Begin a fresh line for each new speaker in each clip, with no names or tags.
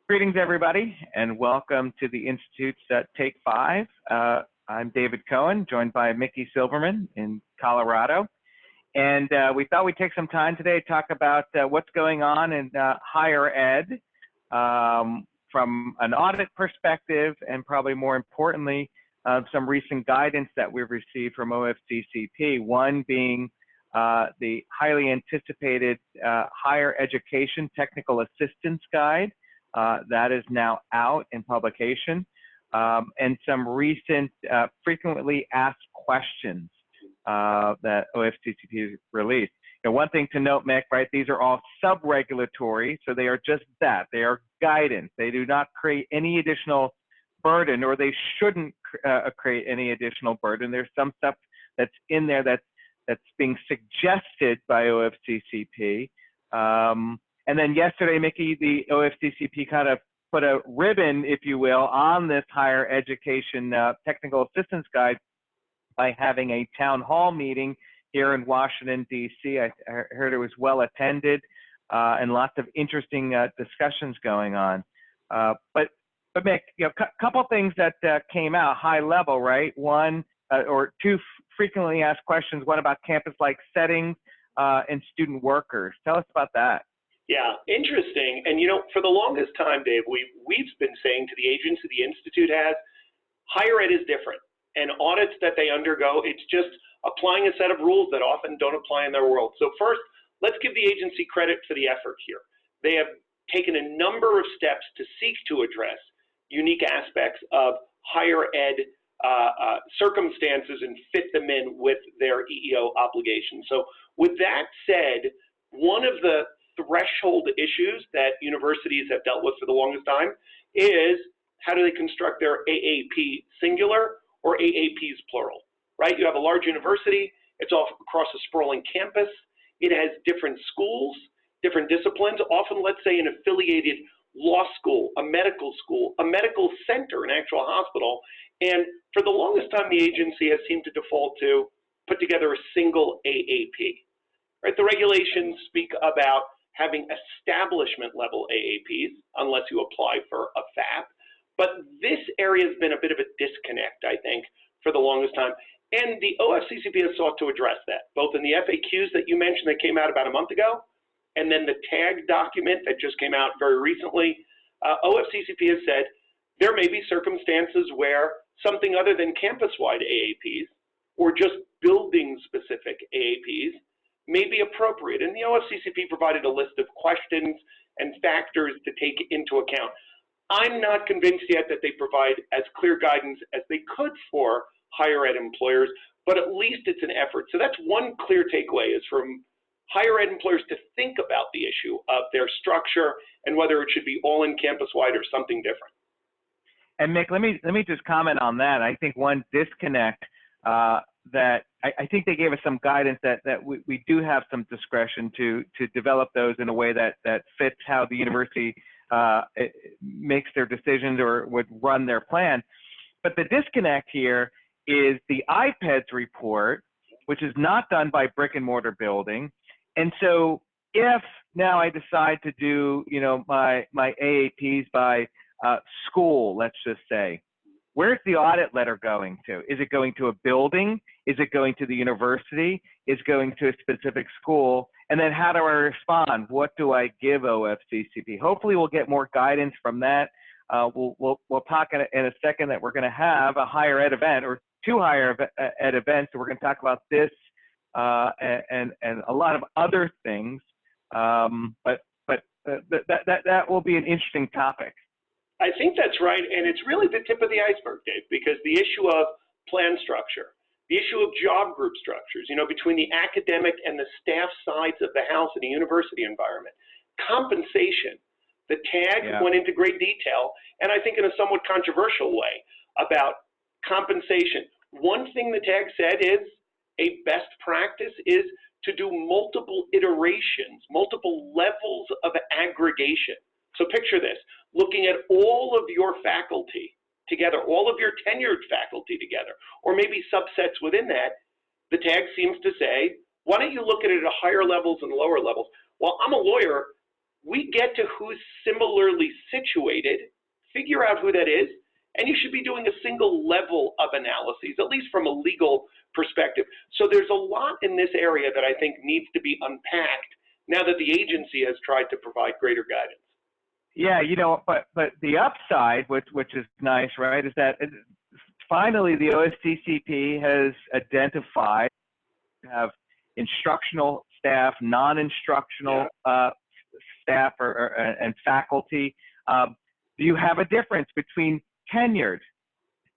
Greetings, everybody, and welcome to the Institute's Take 5. I'm David Cohen, joined by Mickey Silberman in Colorado. And we thought we'd take some time today to talk about what's going on in higher ed from an audit perspective, and probably more importantly, some recent guidance that we've received from OFCCP, one being the highly anticipated Higher Education Technical Assistance Guide. That is now out in publication, and some recent frequently asked questions that OFCCP has released. Now, one thing to note, Mick, right, these are all sub-regulatory, so they are just that. They are guidance. They do not create any additional burden, or they shouldn't create any additional burden. There's some stuff that's in there that's being suggested by OFCCP. And then yesterday, Mickey, the OFCCP kind of put a ribbon, if you will, on this higher education technical assistance guide by having a town hall meeting here in Washington, D.C. I heard it was well attended and lots of interesting discussions going on. But Mick, you know, couple things that came out high level, right? One or two frequently asked questions. One about campus-like settings and student workers. Tell us about that.
Yeah, interesting. And, you know, for the longest time, Dave, we've been saying to the agency the Institute has, higher ed is different. And audits that they undergo, it's just applying a set of rules that often don't apply in their world. So first, let's give the agency credit for the effort here. They have taken a number of steps to seek to address unique aspects of higher ed circumstances and fit them in with their EEO obligations. So with that said, one of the threshold issues that universities have dealt with for the longest time is how do they construct their AAP singular or AAPs plural, right? You have a large university, it's off across a sprawling campus, it has different schools, different disciplines, often let's say an affiliated law school, a medical center, an actual hospital, and for the longest time the agency has seemed to default to put together a single AAP, right? The regulations speak about having establishment level AAPs, unless you apply for a FAP. But this area has been a bit of a disconnect, I think, for the longest time. And the OFCCP has sought to address that, both in the FAQs that you mentioned that came out about a month ago, and then the TAG document that just came out very recently. OFCCP has said there may be circumstances where something other than campus-wide AAPs, or just building-specific AAPs, may be appropriate. And the OFCCP provided a list of questions and factors to take into account. I'm not convinced yet that they provide as clear guidance as they could for higher ed employers, but at least it's an effort. So that's one clear takeaway, is from higher ed employers to think about the issue of their structure and whether it should be all in campus-wide or something different.
And Mick, let me just comment on that. I think one disconnect that I think they gave us some guidance that we do have some discretion to develop those in a way that fits how the university makes their decisions or would run their plan. But the disconnect here is the IPEDS report, which is not done by brick and mortar building. And so if now I decide to do, you know, my AAPs by school, let's just say, where's the audit letter going to? Is it going to a building? Is it going to the university? Is it going to a specific school? And then how do I respond? What do I give OFCCP? Hopefully we'll get more guidance from that. We'll talk in a second that we're going to have a higher ed event, or two higher ed events. So we're going to talk about this and a lot of other things. But that will be an interesting topic.
I think that's right, and it's really the tip of the iceberg, Dave, because the issue of plan structure, the issue of job group structures, you know, between the academic and the staff sides of the house in a university environment, compensation, the TAG went into great detail, and I think in a somewhat controversial way about compensation. One thing the TAG said is a best practice is to do multiple iterations, multiple levels of aggregation. So picture this, looking at all of your faculty together, all of your tenured faculty together, or maybe subsets within that, the TAG seems to say, why don't you look at it at higher levels and lower levels? Well, I'm a lawyer. we get to who's similarly situated, figure out who that is, and you should be doing a single level of analyses, at least from a legal perspective. So there's a lot in this area that I think needs to be unpacked now that the agency has tried to provide greater guidance.
Yeah, but the upside, which is nice, right, is that finally the OFCCP has identified have instructional staff, non-instructional staff and faculty. Do you have a difference between tenured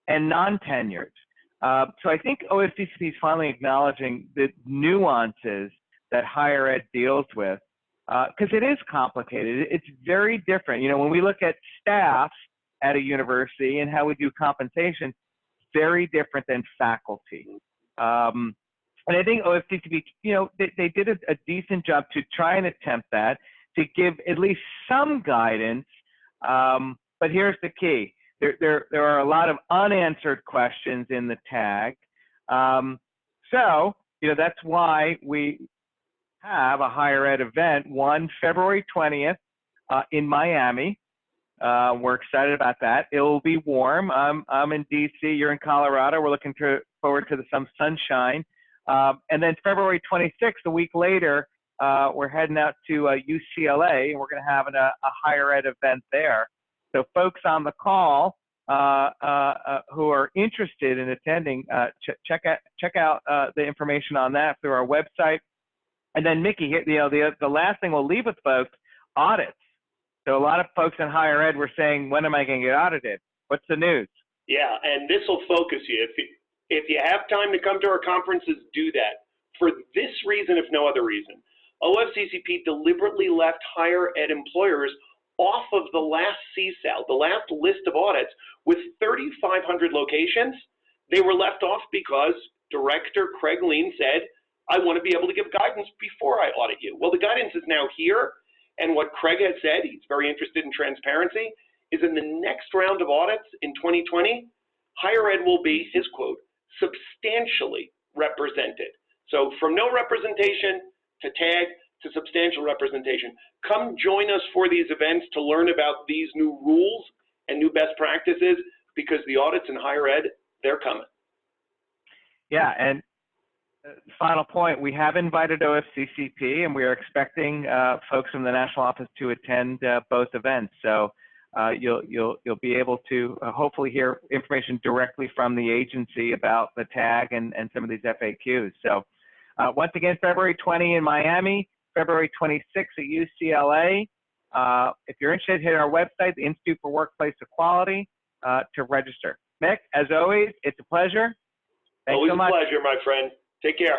and non-tenured? So I think OFCCP is finally acknowledging the nuances that higher ed deals with, because it is complicated. It's very different. When we look at staff at a university and how we do compensation, very different than faculty. And I think OFCCP, they did a decent job to try and attempt that, to give at least some guidance. But here's the key. There are a lot of unanswered questions in the tag. So, that's why we have a higher ed event, February 20th in Miami. We're excited about that. It will be warm. I'm in DC. You're in Colorado. We're looking forward to some sunshine. And then February 26th, a week later, we're heading out to UCLA, and we're going to have a higher ed event there. So folks on the call who are interested in attending, check out the information on that through our website. And then Mickey, the last thing we'll leave with folks, audits. So a lot of folks in higher ed were saying, when am I going to get audited? What's the news?
Yeah, and this will focus you. If you have time to come to our conferences, do that. For this reason, if no other reason, OFCCP deliberately left higher ed employers off of the last CSAL, the last list of audits, with 3,500 locations. They were left off because Director Craig Lean said, I want to be able to give guidance before I audit you. Well, the guidance is now here, and what Craig has said, he's very interested in transparency, is in the next round of audits in 2020, higher ed will be, his quote, substantially represented. So from no representation to tag to substantial representation. Come join us for these events to learn about these new rules and new best practices, because the audits in higher ed, they're coming.
Yeah, and final point, we have invited OFCCP, and we are expecting folks from the national office to attend both events. So you'll be able to hopefully hear information directly from the agency about the tag and some of these FAQs. So once again, February 20 in Miami, February 26 at UCLA. If you're interested, hit our website, the Institute for Workplace Equality, to register. Mick, as always, it's a pleasure. Thanks
Always
so much.
a pleasure, my friend. Take care.